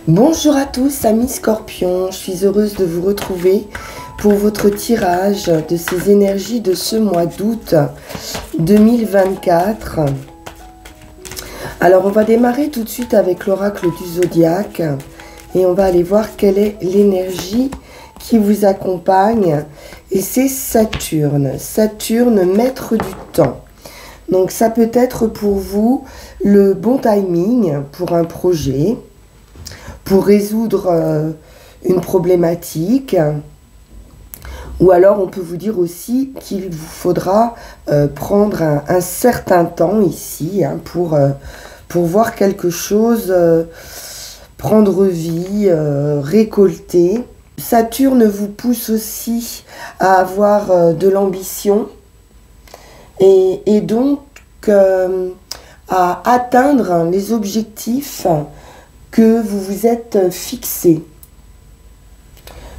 Bonjour à tous, amis Scorpions, je suis heureuse de vous retrouver pour votre tirage de ces énergies de ce mois d'août 2024. Alors on va démarrer tout de suite avec l'oracle du zodiaque et on va aller voir quelle est l'énergie qui vous accompagne. Et c'est Saturne, Saturne, maître du temps. Donc ça peut être pour vous le bon timing pour un projet, pour résoudre une problématique, ou alors on peut vous dire aussi qu'il vous faudra prendre un certain temps ici pour voir quelque chose prendre vie, récolter. Saturne vous pousse aussi à avoir de l'ambition et donc à atteindre les objectifs que vous vous êtes fixé.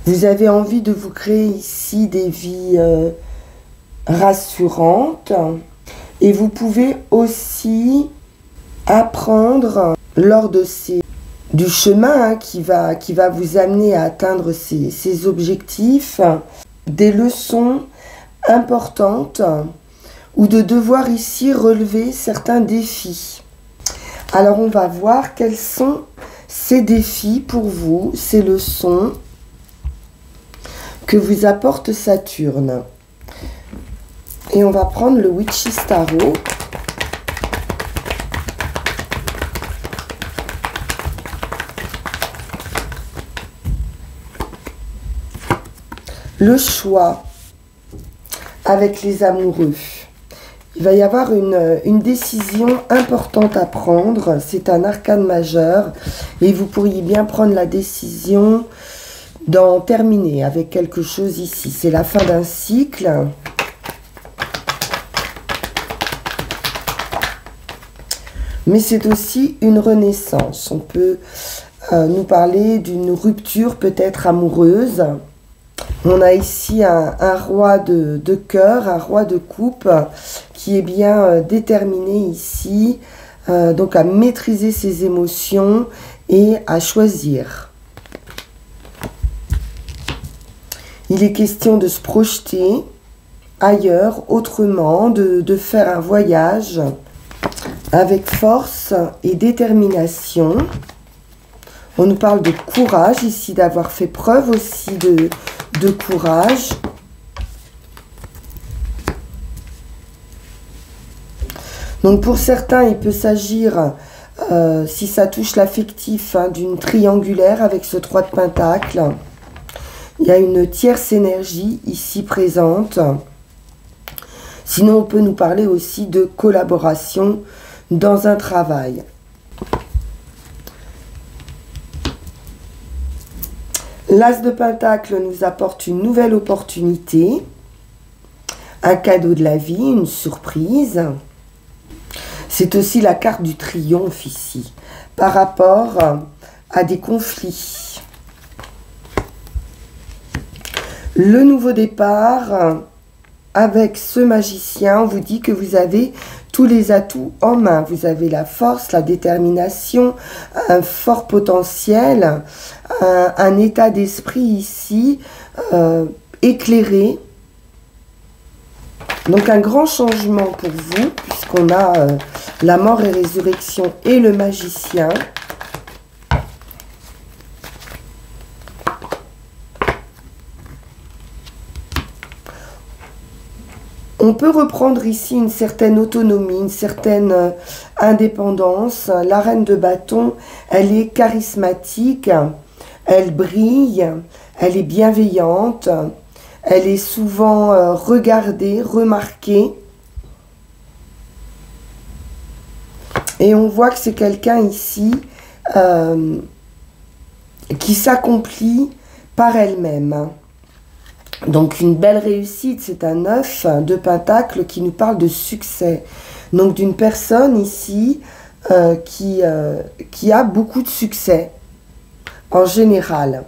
Vous avez envie de vous créer ici des vies rassurantes et vous pouvez aussi apprendre lors de du chemin qui va vous amener à atteindre ces objectifs des leçons importantes ou de devoir ici relever certains défis. Alors on va voir quels sont ces défis pour vous, ces leçons que vous apporte Saturne. Et on va prendre le Witch's Tarot. Le choix avec les amoureux. Il va y avoir une décision importante à prendre. C'est un arcane majeur. Et vous pourriez bien prendre la décision d'en terminer avec quelque chose ici. C'est la fin d'un cycle. Mais c'est aussi une renaissance. On peut nous parler d'une rupture peut-être amoureuse. On a ici un roi de cœur, un roi de coupe qui est bien déterminé ici, donc à maîtriser ses émotions et à choisir. Il est question de se projeter ailleurs, autrement, de faire un voyage avec force et détermination. On nous parle de courage ici, d'avoir fait preuve aussi de courage. Donc pour certains, il peut s'agir, si ça touche l'affectif, d'une triangulaire avec ce 3 de Pentacle. Il y a une tierce énergie ici présente. Sinon, on peut nous parler aussi de collaboration dans un travail. L'As de Pentacle nous apporte une nouvelle opportunité, un cadeau de la vie, une surprise. C'est aussi la carte du triomphe ici, par rapport à des conflits. Le nouveau départ, avec ce magicien, on vous dit que vous avez tous les atouts en main. Vous avez la force, la détermination, un fort potentiel, un état d'esprit ici éclairé. Donc un grand changement pour vous, puisqu'on a la mort et résurrection et le magicien. On peut reprendre ici une certaine autonomie, une certaine indépendance. La reine de bâton, elle est charismatique, elle brille, elle est bienveillante, elle est souvent regardée, remarquée. Et on voit que c'est quelqu'un ici qui s'accomplit par elle-même. Donc une belle réussite, c'est un 9 de Pentacle qui nous parle de succès. Donc d'une personne ici qui a beaucoup de succès en général.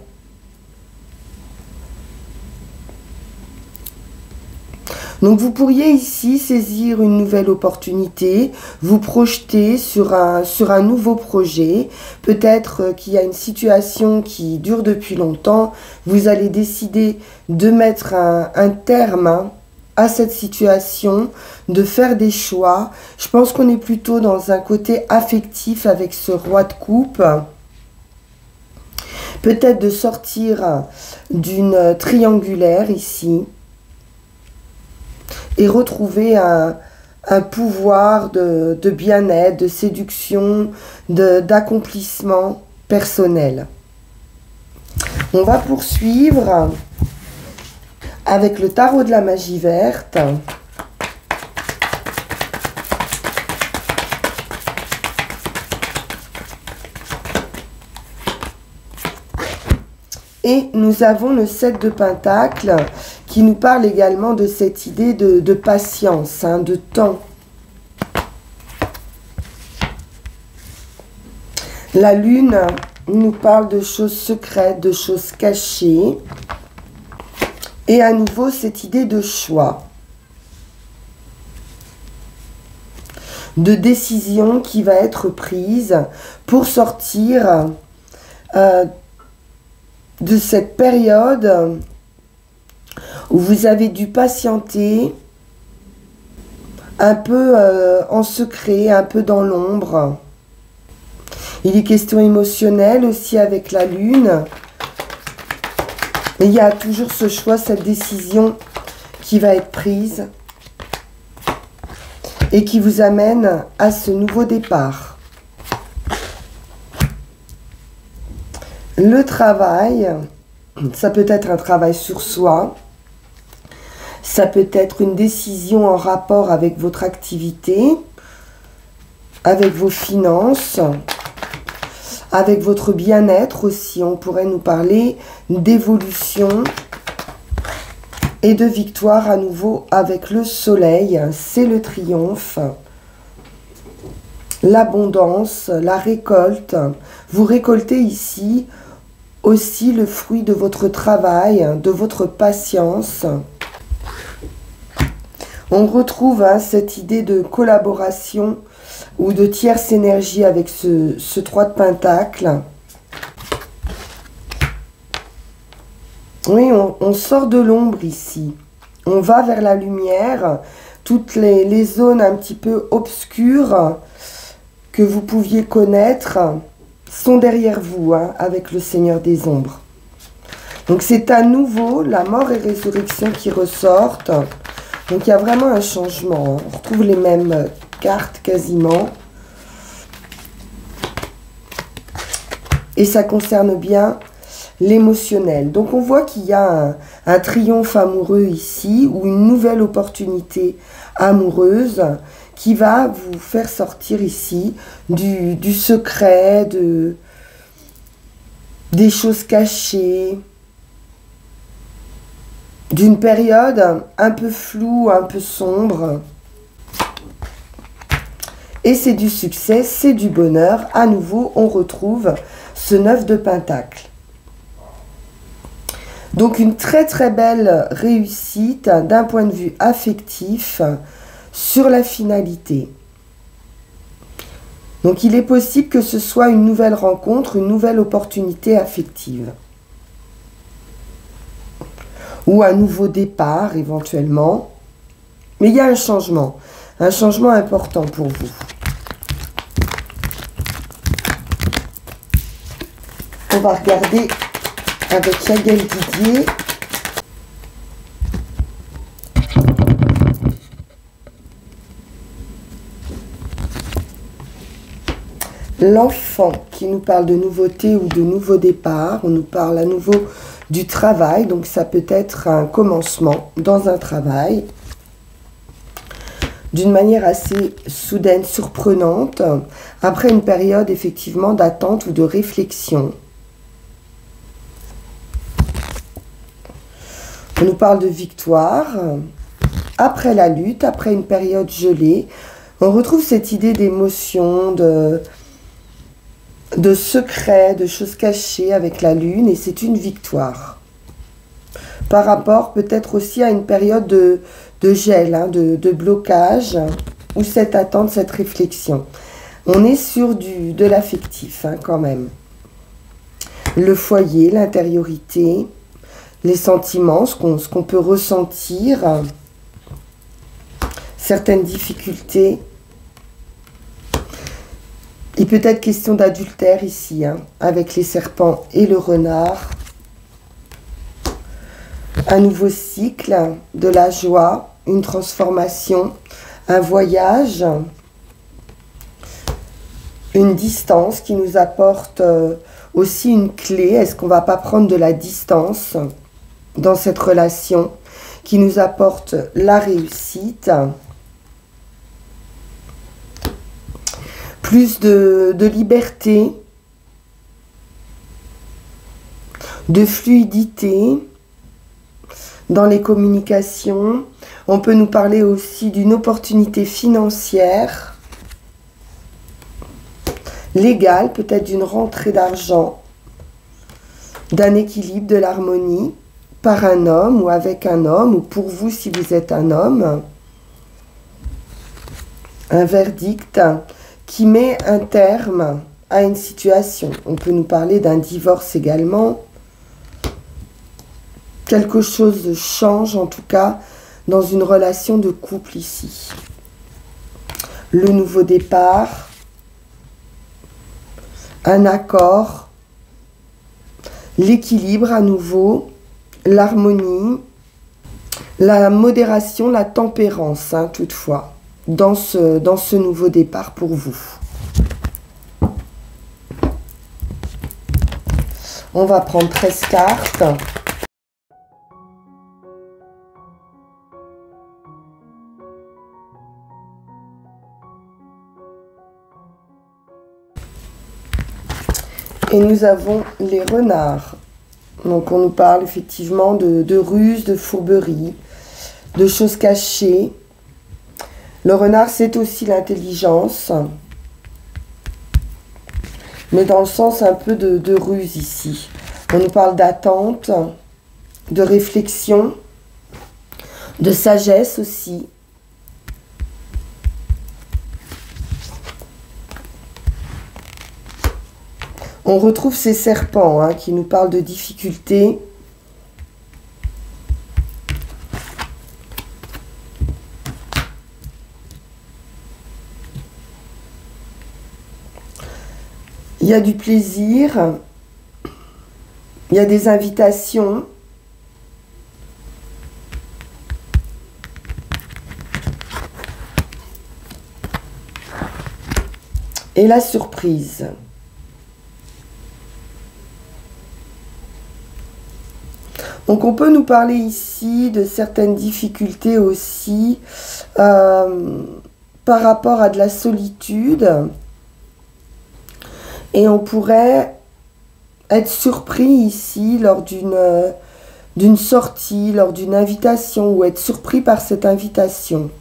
Donc vous pourriez ici saisir une nouvelle opportunité, vous projeter sur un nouveau projet. Peut-être qu'il y a une situation qui dure depuis longtemps. Vous allez décider de mettre un terme à cette situation, de faire des choix. Je pense qu'on est plutôt dans un côté affectif avec ce roi de coupe. Peut-être de sortir d'une triangulaire ici et retrouver un pouvoir de bien-être, de séduction, d'accomplissement personnel. On va poursuivre avec le tarot de la magie verte. Et nous avons le 7 de Pentacle qui nous parle également de cette idée de patience, hein, de temps. La Lune nous parle de choses secrètes, de choses cachées. Et à nouveau, cette idée de choix. De décision qui va être prise pour sortir de cette période où vous avez dû patienter un peu en secret, un peu dans l'ombre. Il est question émotionnelle aussi avec la Lune. Mais il y a toujours ce choix, cette décision qui va être prise et qui vous amène à ce nouveau départ. Le travail, ça peut être un travail sur soi, ça peut être une décision en rapport avec votre activité, avec vos finances, avec votre bien-être aussi. On pourrait nous parler d'évolution et de victoire à nouveau avec le soleil. C'est le triomphe, l'abondance, la récolte. Vous récoltez ici aussi le fruit de votre travail, de votre patience. On retrouve cette idée de collaboration ou de tierce énergie avec ce 3 de Pentacle. Oui, on sort de l'ombre ici. On va vers la lumière. Toutes les zones un petit peu obscures que vous pouviez connaître sont derrière vous, hein, avec le Seigneur des Ombres. Donc c'est à nouveau la mort et résurrection qui ressortent. Donc il y a vraiment un changement, hein. On retrouve les mêmes cartes quasiment. Et ça concerne bien l'émotionnel. Donc on voit qu'il y a un triomphe amoureux ici, ou une nouvelle opportunité amoureuse qui va vous faire sortir ici du secret, des choses cachées, d'une période un peu floue, un peu sombre. Et c'est du succès, c'est du bonheur. À nouveau, on retrouve ce 9 de Pentacle. Donc une très très belle réussite d'un point de vue affectif sur la finalité. Donc il est possible que ce soit une nouvelle rencontre, une nouvelle opportunité affective. Ou un nouveau départ éventuellement. Mais il y a un changement important pour vous. On va regarder avec Yael Didier. L'enfant qui nous parle de nouveauté ou de nouveau départ. On nous parle à nouveau du travail. Donc ça peut être un commencement dans un travail. D'une manière assez soudaine, surprenante. Après une période effectivement d'attente ou de réflexion. On nous parle de victoire. Après la lutte, après une période gelée, on retrouve cette idée d'émotion, de secret, de choses cachées avec la lune, et c'est une victoire. Par rapport peut-être aussi à une période de de gel, hein, de blocage, ou cette attente, cette réflexion. On est sur de l'affectif, hein, quand même. Le foyer, l'intériorité, les sentiments, ce qu'on peut ressentir, certaines difficultés. Il peut être question d'adultère ici, hein, avec les serpents et le renard. Un nouveau cycle, de la joie, une transformation, un voyage, une distance qui nous apporte aussi une clé. Est-ce qu'on ne va pas prendre de la distance dans cette relation qui nous apporte la réussite? Plus de liberté, de fluidité dans les communications. On peut nous parler aussi d'une opportunité financière, légale, peut-être d'une rentrée d'argent, d'un équilibre, de l'harmonie, par un homme ou avec un homme, ou pour vous si vous êtes un homme. Un verdict qui met un terme à une situation. On peut nous parler d'un divorce également. Quelque chose change en tout cas dans une relation de couple ici. Le nouveau départ, un accord, l'équilibre à nouveau, l'harmonie, la modération, la tempérance, hein, toutefois, dans ce nouveau départ pour vous. On va prendre 13 cartes. Et nous avons les renards. Donc on nous parle effectivement de ruses, de fourberies, de choses cachées. Le renard, c'est aussi l'intelligence, mais dans le sens un peu de ruse ici. On nous parle d'attente, de réflexion, de sagesse aussi. On retrouve ces serpents, hein, qui nous parlent de difficultés. Il y a du plaisir. Il y a des invitations. Et la surprise. Donc on peut nous parler ici de certaines difficultés aussi par rapport à de la solitude. Et on pourrait être surpris ici lors d'une sortie, lors d'une invitation, ou être surpris par cette invitation.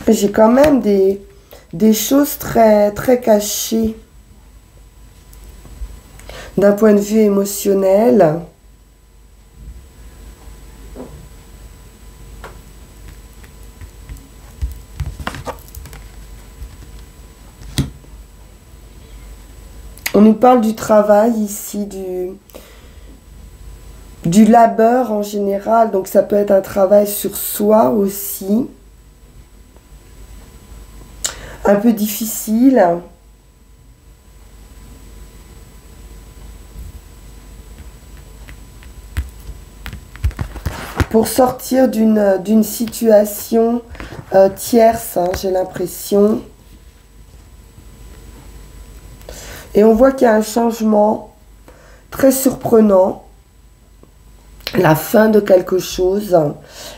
J'ai quand même des choses très, très cachées d'un point de vue émotionnel. On nous parle du travail ici, du labeur en général, donc ça peut être un travail sur soi aussi. Un peu difficile. Pour sortir d'une situation tierce, hein, j'ai l'impression. Et on voit qu'il y a un changement très surprenant. La fin de quelque chose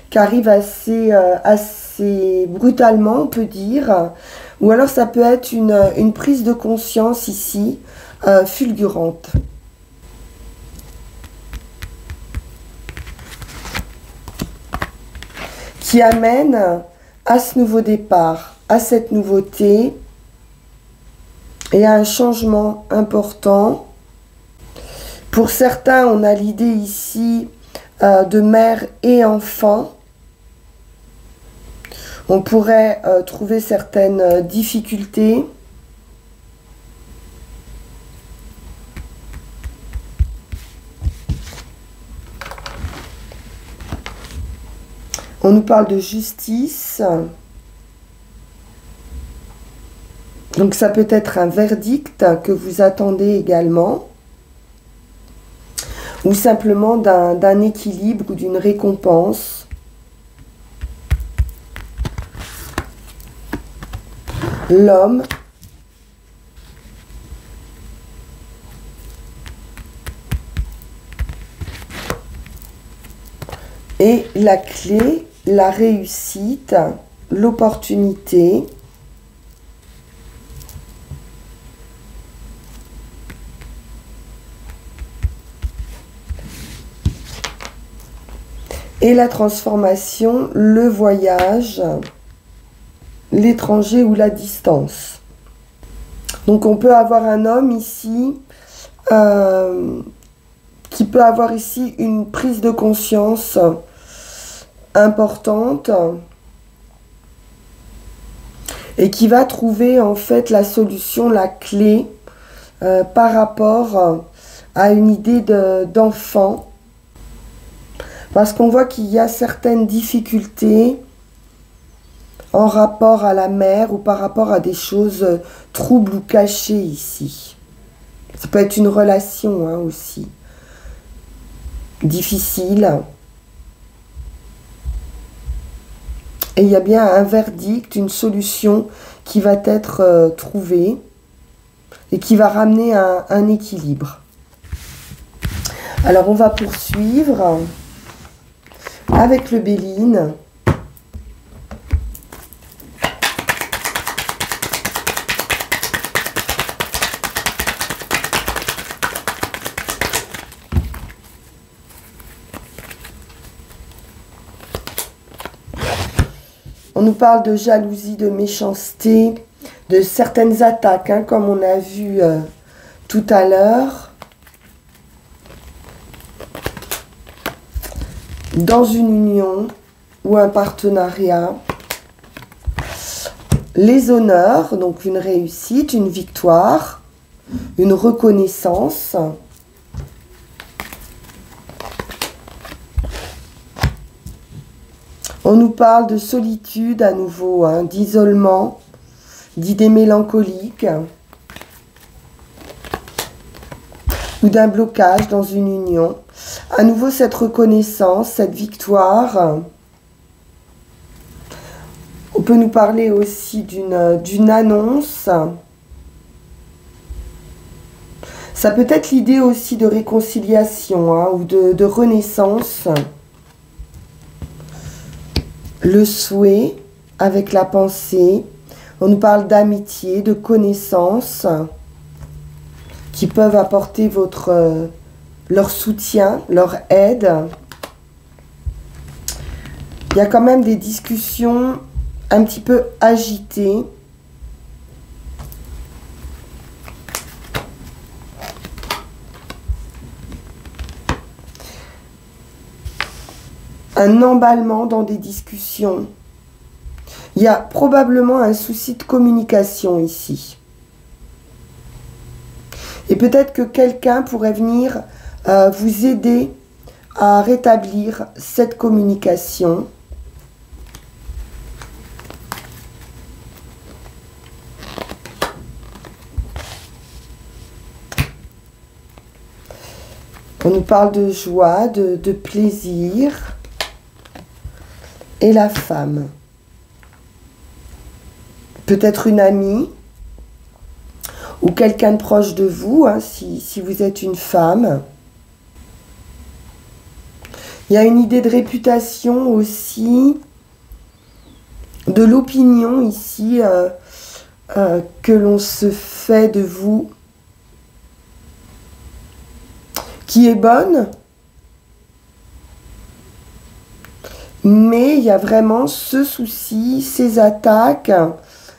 qui arrive assez brutalement, on peut dire. Ou alors ça peut être une prise de conscience ici, fulgurante. Qui amène à ce nouveau départ, à cette nouveauté et à un changement important. Pour certains, on a l'idée ici de mère et enfant. On pourrait trouver certaines difficultés. On nous parle de justice. Donc ça peut être un verdict que vous attendez également. Ou simplement d'un équilibre ou d'une récompense. L'homme. Et la clé, la réussite, l'opportunité. Et la transformation, le voyage, l'étranger ou la distance. Donc on peut avoir un homme ici qui peut avoir ici une prise de conscience importante et qui va trouver en fait la solution, la clé par rapport à une idée d'enfant. Parce qu'on voit qu'il y a certaines difficultés en rapport à la mère ou par rapport à des choses troubles ou cachées ici. Ça peut être une relation hein, aussi difficile. Et il y a bien un verdict, une solution qui va être trouvée et qui va ramener un équilibre. Alors on va poursuivre avec le Béline. On nous parle de jalousie, de méchanceté, de certaines attaques, hein, comme on a vu tout à l'heure. Dans une union ou un partenariat. Les honneurs, donc une réussite, une victoire, une reconnaissance. On nous parle de solitude à nouveau, hein, d'isolement, d'idées mélancoliques ou d'un blocage dans une union. À nouveau cette reconnaissance, cette victoire. On peut nous parler aussi d'une annonce. Ça peut être l'idée aussi de réconciliation hein, ou de renaissance. Le souhait avec la pensée. On nous parle d'amitié, de connaissances qui peuvent apporter leur soutien, leur aide. Il y a quand même des discussions un petit peu agitées. Un emballement dans des discussions. Il y a probablement un souci de communication ici. Et peut-être que quelqu'un pourrait venir vous aider à rétablir cette communication. On nous parle de joie, de plaisir. Et la femme. Peut-être une amie ou quelqu'un de proche de vous, hein, si vous êtes une femme. Il y a une idée de réputation aussi, de l'opinion ici que l'on se fait de vous, qui est bonne. Mais il y a vraiment ce souci, ces attaques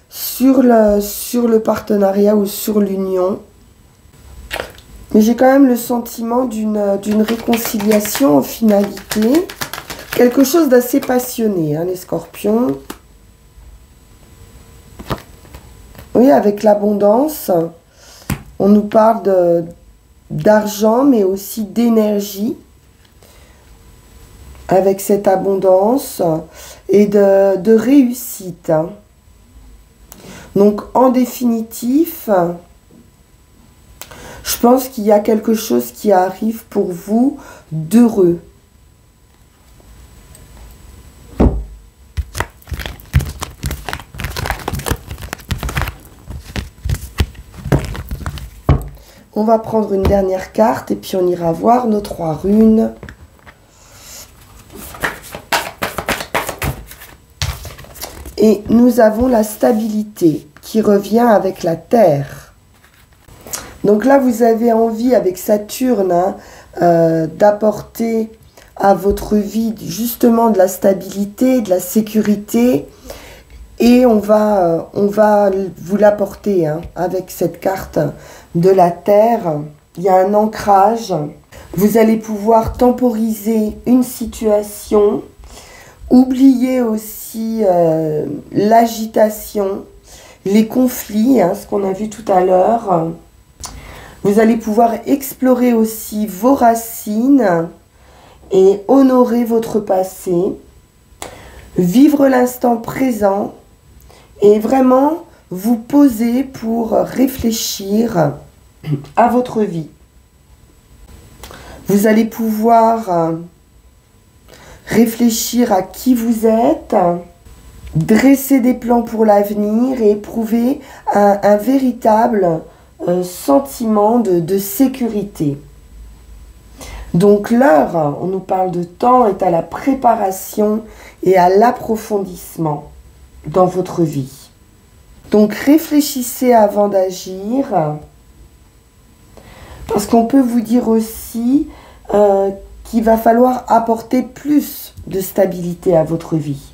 sur le partenariat ou sur l'union. Mais j'ai quand même le sentiment d'une réconciliation en finalité. Quelque chose d'assez passionné, hein, les scorpions. Oui, avec l'abondance, on nous parle d'argent, mais aussi d'énergie. Avec cette abondance et de réussite. Donc, en définitif, je pense qu'il y a quelque chose qui arrive pour vous d'heureux. On va prendre une dernière carte et puis on ira voir nos 3 runes. Et nous avons la stabilité qui revient avec la terre. Donc là, vous avez envie avec Saturne d'apporter à votre vie justement de la stabilité, de la sécurité. Et on va vous l'apporter avec cette carte de la terre. Il y a un ancrage. Vous allez pouvoir temporiser une situation. Oubliez aussi l'agitation, les conflits, ce qu'on a vu tout à l'heure. Vous allez pouvoir explorer aussi vos racines et honorer votre passé. Vivre l'instant présent et vraiment vous poser pour réfléchir à votre vie. Vous allez pouvoir réfléchir à qui vous êtes, dresser des plans pour l'avenir et éprouver un véritable sentiment de sécurité. Donc l'heure, on nous parle de temps, est à la préparation et à l'approfondissement dans votre vie. Donc réfléchissez avant d'agir, parce qu'on peut vous dire aussi qu'il va falloir apporter plus de stabilité à votre vie.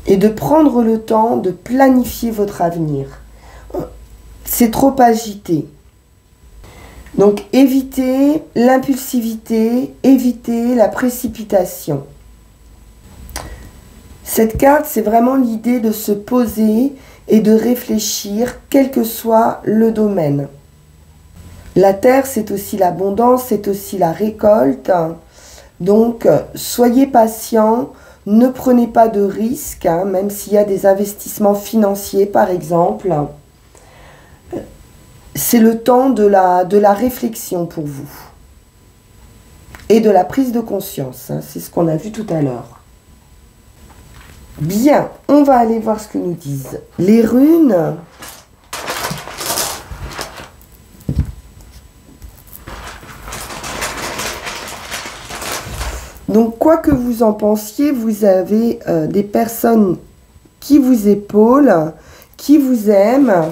Et de prendre le temps de planifier votre avenir. C'est trop agité. Donc évitez l'impulsivité, évitez la précipitation. Cette carte, c'est vraiment l'idée de se poser et de réfléchir, quel que soit le domaine. La terre, c'est aussi l'abondance, c'est aussi la récolte. Donc, soyez patient, ne prenez pas de risques, même s'il y a des investissements financiers, par exemple. C'est le temps de la réflexion pour vous. Et de la prise de conscience, c'est ce qu'on a vu tout à l'heure. Bien, on va aller voir ce que nous disent les runes. Donc, quoi que vous en pensiez, vous avez des personnes qui vous épaulent, qui vous aiment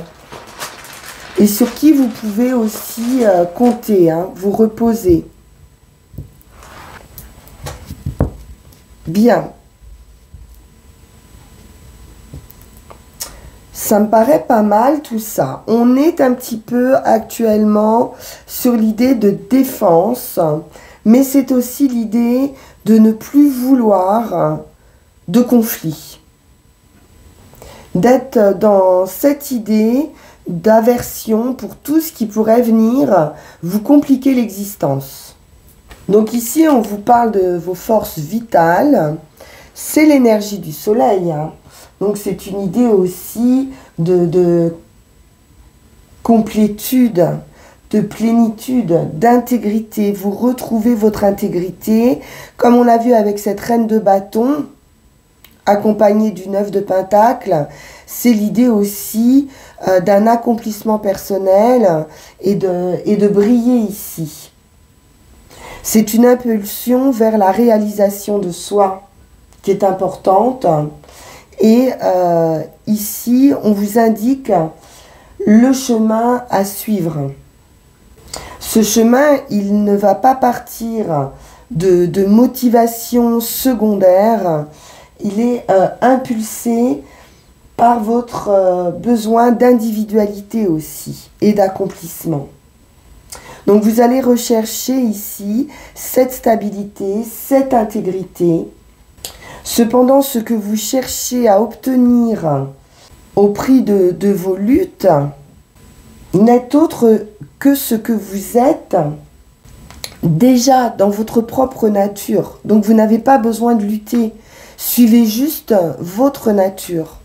et sur qui vous pouvez aussi compter, vous reposer. Bien. Ça me paraît pas mal tout ça. On est un petit peu actuellement sur l'idée de défense, mais c'est aussi l'idée de ne plus vouloir de conflit. D'être dans cette idée d'aversion pour tout ce qui pourrait venir vous compliquer l'existence. Donc ici, on vous parle de vos forces vitales. C'est l'énergie du soleil. Donc c'est une idée aussi de complétude, de plénitude, d'intégrité. Vous retrouvez votre intégrité, comme on l'a vu avec cette reine de bâton, accompagnée du 9 de pentacle. C'est l'idée aussi d'un accomplissement personnel et de briller ici. C'est une impulsion vers la réalisation de soi qui est importante. Et ici, on vous indique le chemin à suivre. Ce chemin, il ne va pas partir de motivation secondaire. Il est impulsé par votre besoin d'individualité aussi et d'accomplissement. Donc vous allez rechercher ici cette stabilité, cette intégrité. Cependant, ce que vous cherchez à obtenir au prix de vos luttes n'est autre que ce que vous êtes déjà dans votre propre nature. Donc vous n'avez pas besoin de lutter. Suivez juste votre nature.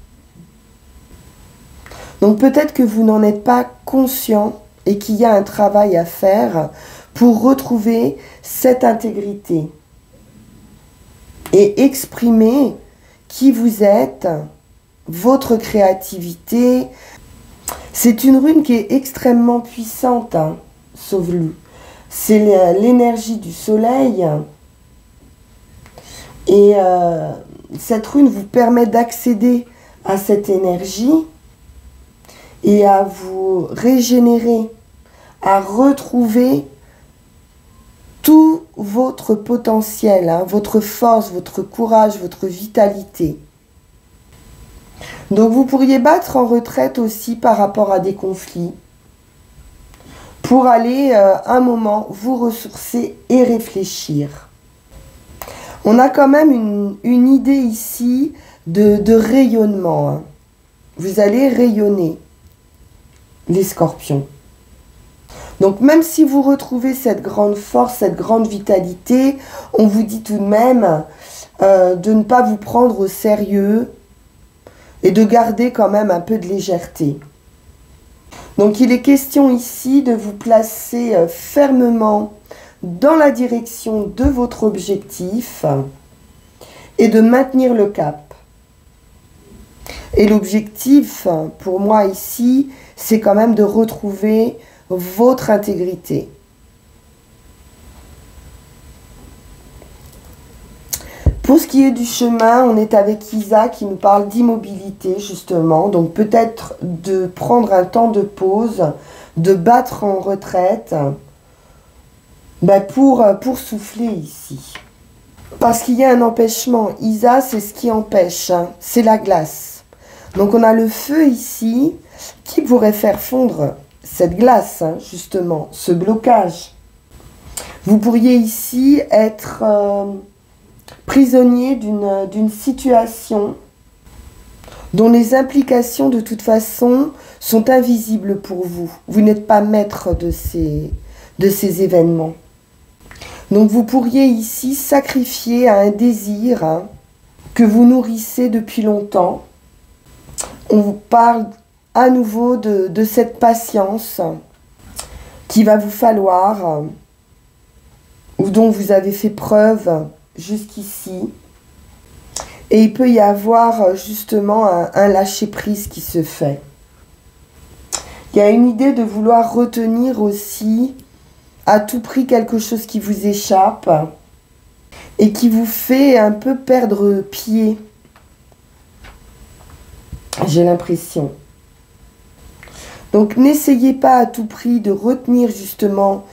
Donc peut-être que vous n'en êtes pas conscient et qu'il y a un travail à faire pour retrouver cette intégrité et exprimer qui vous êtes, votre créativité. C'est une rune qui est extrêmement puissante, hein, Sauvelu. C'est l'énergie du soleil. Et cette rune vous permet d'accéder à cette énergie et à vous régénérer, à retrouver tout votre potentiel, hein, votre force, votre courage, votre vitalité. Donc vous pourriez battre en retraite aussi par rapport à des conflits pour aller un moment vous ressourcer et réfléchir. On a quand même une idée ici de rayonnement, hein. Vous allez rayonner, les scorpions. Donc même si vous retrouvez cette grande force, cette grande vitalité, on vous dit tout de même de ne pas vous prendre au sérieux et de garder quand même un peu de légèreté. Donc il est question ici de vous placer fermement dans la direction de votre objectif et de maintenir le cap. Et l'objectif pour moi ici, c'est quand même de retrouver votre intégrité. Pour ce qui est du chemin, on est avec Isa qui nous parle d'immobilité justement. Donc peut-être de prendre un temps de pause, de battre en retraite pour souffler ici. Parce qu'il y a un empêchement. Isa, c'est ce qui empêche, hein, c'est la glace. Donc on a le feu ici qui pourrait faire fondre cette glace, hein, justement, ce blocage. Vous pourriez ici être prisonnier d'une situation dont les implications de toute façon sont invisibles pour vous. Vous n'êtes pas maître de ces événements. Donc vous pourriez ici sacrifier à un désir, hein, que vous nourrissez depuis longtemps. On vous parle à nouveau de cette patience qu'il va vous falloir, ou dont vous avez fait preuve jusqu'ici. Et il peut y avoir justement un lâcher-prise qui se fait. Il y a une idée de vouloir retenir aussi à tout prix quelque chose qui vous échappe et qui vous fait un peu perdre pied. J'ai l'impression. Donc n'essayez pas à tout prix de retenir justement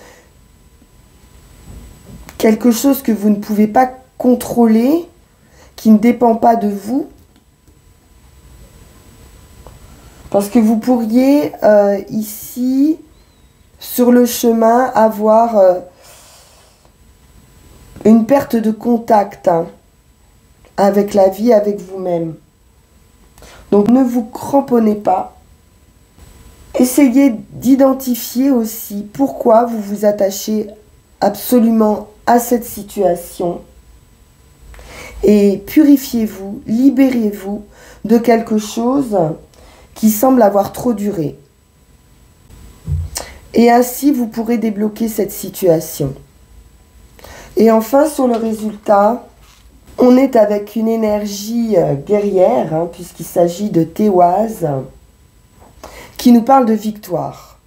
quelque chose que vous ne pouvez pas contrôler, qui ne dépend pas de vous. Parce que vous pourriez ici, sur le chemin, avoir une perte de contact, hein, avec la vie, avec vous-même. Donc ne vous cramponnez pas. Essayez d'identifier aussi pourquoi vous vous attachez absolument à cette situation. Et purifiez-vous, libérez-vous de quelque chose qui semble avoir trop duré. Et ainsi, vous pourrez débloquer cette situation. Et enfin, sur le résultat, on est avec une énergie guerrière, hein, puisqu'il s'agit de Téoise, qui nous parle de victoire.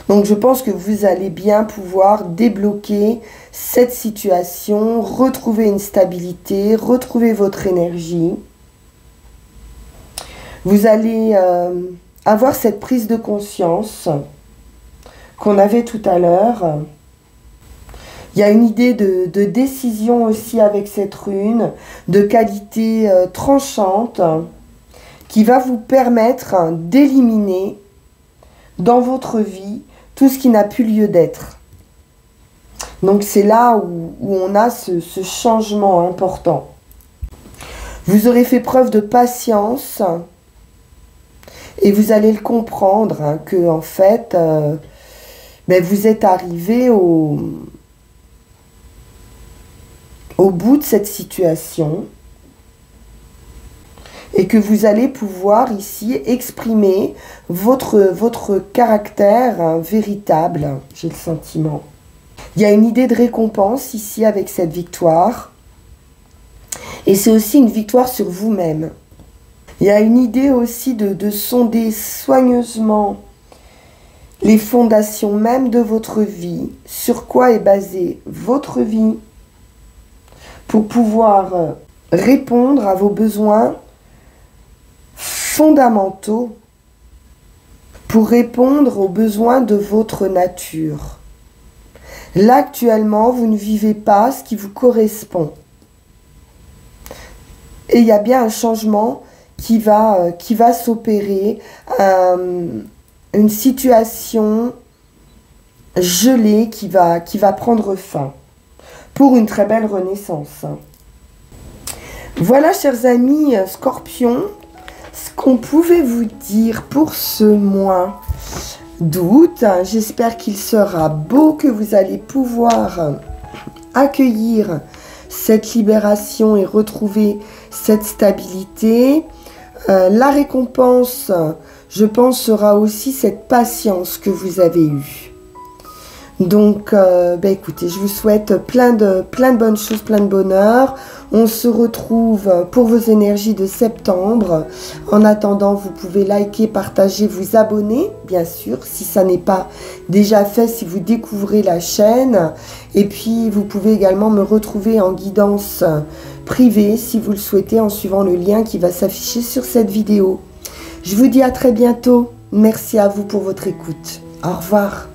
Donc je pense que vous allez bien pouvoir débloquer cette situation, retrouver une stabilité, retrouver votre énergie. Vous allez avoir cette prise de conscience qu'on avait tout à l'heure. Il y a une idée de décision aussi avec cette rune, de qualité tranchante, qui va vous permettre d'éliminer dans votre vie tout ce qui n'a plus lieu d'être. Donc c'est là où on a ce changement important. Vous aurez fait preuve de patience et vous allez le comprendre, hein, que en fait, vous êtes arrivé au bout de cette situation et que vous allez pouvoir ici exprimer votre caractère, hein, véritable, j'ai le sentiment. Il y a une idée de récompense ici avec cette victoire. Et c'est aussi une victoire sur vous-même. Il y a une idée aussi de sonder soigneusement les fondations même de votre vie. Sur quoi est basée votre vie pour pouvoir répondre à vos besoins fondamentaux, pour répondre aux besoins de votre nature. Là, actuellement, vous ne vivez pas ce qui vous correspond. Et il y a bien un changement qui va s'opérer, une situation gelée qui va prendre fin, pour une très belle renaissance. Voilà, chers amis Scorpions, ce qu'on pouvait vous dire pour ce mois d'août. J'espère qu'il sera beau, que vous allez pouvoir accueillir cette libération et retrouver cette stabilité. La récompense, je pense, sera aussi cette patience que vous avez eue. Donc, écoutez, je vous souhaite plein de bonnes choses, plein de bonheur. On se retrouve pour vos énergies de septembre. En attendant, vous pouvez liker, partager, vous abonner, bien sûr, si ça n'est pas déjà fait, si vous découvrez la chaîne. Et puis, vous pouvez également me retrouver en guidance privée, si vous le souhaitez, en suivant le lien qui va s'afficher sur cette vidéo. Je vous dis à très bientôt. Merci à vous pour votre écoute. Au revoir.